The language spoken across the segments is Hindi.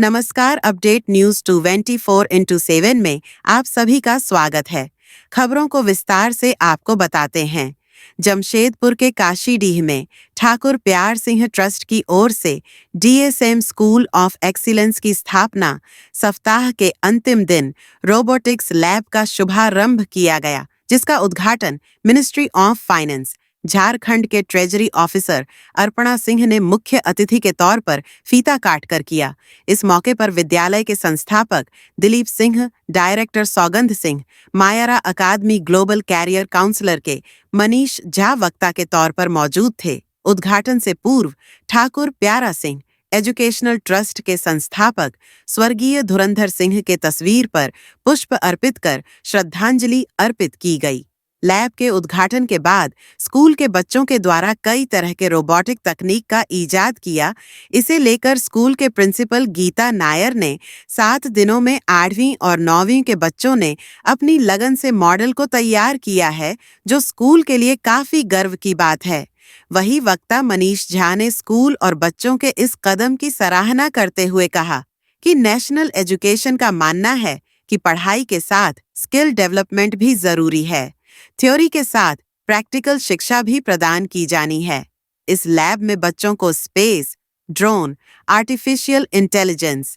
नमस्कार, अपडेट न्यूज 24x7 में आप सभी का स्वागत है। खबरों को विस्तार से आपको बताते हैं। जमशेदपुर के काशीडीह में ठाकुर प्यार सिंह ट्रस्ट की ओर से DSM स्कूल ऑफ एक्सीलेंस की स्थापना सप्ताह के अंतिम दिन रोबोटिक्स लैब का शुभारंभ किया गया, जिसका उद्घाटन मिनिस्ट्री ऑफ फाइनेंस झारखंड के ट्रेजरी ऑफिसर अर्पणा सिंह ने मुख्य अतिथि के तौर पर फीता काट कर किया। इस मौके पर विद्यालय के संस्थापक दिलीप सिंह, डायरेक्टर सौगंध सिंह, मायरा अकादमी ग्लोबल कैरियर काउंसलर के मनीष झा वक्ता के तौर पर मौजूद थे। उद्घाटन से पूर्व ठाकुर प्यारा सिंह एजुकेशनल ट्रस्ट के संस्थापक स्वर्गीय धुरंधर सिंह के तस्वीर पर पुष्प अर्पित कर श्रद्धांजलि अर्पित की गई। लैब के उद्घाटन के बाद स्कूल के बच्चों के द्वारा कई तरह के रोबोटिक तकनीक का इजाद किया। इसे लेकर स्कूल के प्रिंसिपल गीता नायर ने 7 दिनों में 8वीं और 9वीं के बच्चों ने अपनी लगन से मॉडल को तैयार किया है, जो स्कूल के लिए काफी गर्व की बात है। वही वक्ता मनीष झा ने स्कूल और बच्चों के इस कदम की सराहना करते हुए कहा कि नेशनल एजुकेशन का मानना है कि पढ़ाई के साथ स्किल डेवलपमेंट भी जरूरी है। थ्योरी के साथ प्रैक्टिकल शिक्षा भी प्रदान की जानी है। इस लैब में बच्चों को space, drone, artificial intelligence,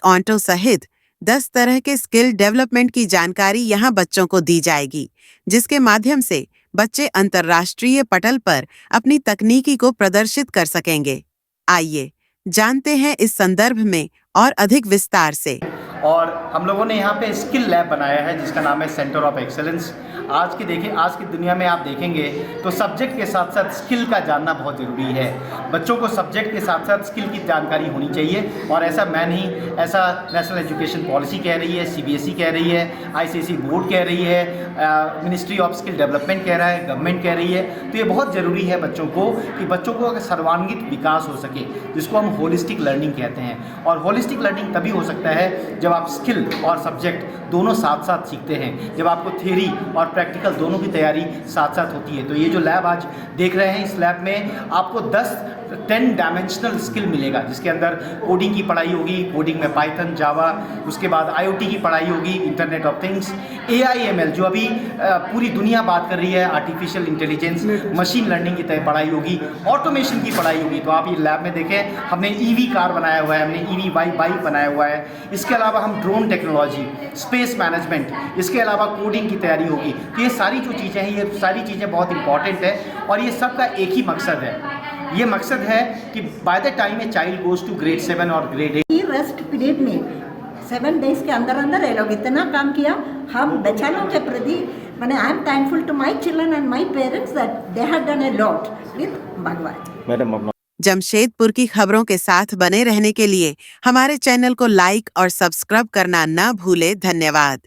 auto सहित 10 तरह के स्किल डेवलपमेंट की जानकारी यहां बच्चों को दी जाएगी, जिसके माध्यम से बच्चे अंतर्राष्ट्रीय पटल पर अपनी तकनीकी को प्रदर्शित कर सकेंगे। आइए जानते हैं इस संदर्भ में और अधिक विस्तार से। और हम लोगों ने यहाँ पे स्किल लैब बनाया है जिसका नाम है सेंटर ऑफ एक्सेलेंस। आज की दुनिया में आप देखेंगे तो सब्जेक्ट के साथ साथ स्किल का जानना बहुत ज़रूरी है। बच्चों को सब्जेक्ट के साथ साथ स्किल की जानकारी होनी चाहिए, और ऐसा मैं नहीं, ऐसा नेशनल एजुकेशन पॉलिसी कह रही है, CBSE कह रही है, ICSE बोर्ड कह रही है, मिनिस्ट्री ऑफ स्किल डेवलपमेंट कह रहा है, गवर्नमेंट कह रही है। तो ये बहुत ज़रूरी है बच्चों को अगर सर्वांगीण विकास हो सके, जिसको हम होलिस्टिक लर्निंग कहते हैं। और होलिस्टिक लर्निंग तभी हो सकता है जब आप स्किल और सब्जेक्ट दोनों साथ साथ सीखते हैं, जब आपको थ्योरी और प्रैक्टिकल दोनों की तैयारी साथ साथ होती है। तो ये जो लैब आज देख रहे हैं, इस लैब में आपको 10 डायमेंशनल स्किल मिलेगा, जिसके अंदर कोडिंग की पढ़ाई होगी, कोडिंग में पाइथन, जावा, उसके बाद IoT की पढ़ाई होगी, इंटरनेट ऑफ थिंग्स, AI/ML जो अभी पूरी दुनिया बात कर रही है, आर्टिफिशियल इंटेलिजेंस, मशीन लर्निंग की पढ़ाई होगी, ऑटोमेशन की पढ़ाई होगी। तो आप ये लैब में देखें, हमने EV कार बनाया हुआ है, हमने EV बाइक बनाया हुआ है। इसके अलावा हम ड्रोन टेक्नोलॉजी, स्पेस मैनेजमेंट, इसके अलावा कोडिंग की तैयारी होगी। तो ये सारी जो चीज़ें हैं, ये सारी चीज़ें बहुत इंपॉर्टेंट है, और ये सबका एक ही मकसद है। ये मकसद है कि by the time a child goes to grade 7 और ग्रेड 8, रेस्ट पीरियड में 7 डेज के अंदर अंदर ये लोग इतना काम किया। हम बच्चों के प्रति मैंने I am thankful to my children and my parents that they have done a lot with भगवान। जमशेदपुर की खबरों के साथ बने रहने के लिए हमारे चैनल को लाइक और सब्सक्राइब करना न भूले। धन्यवाद।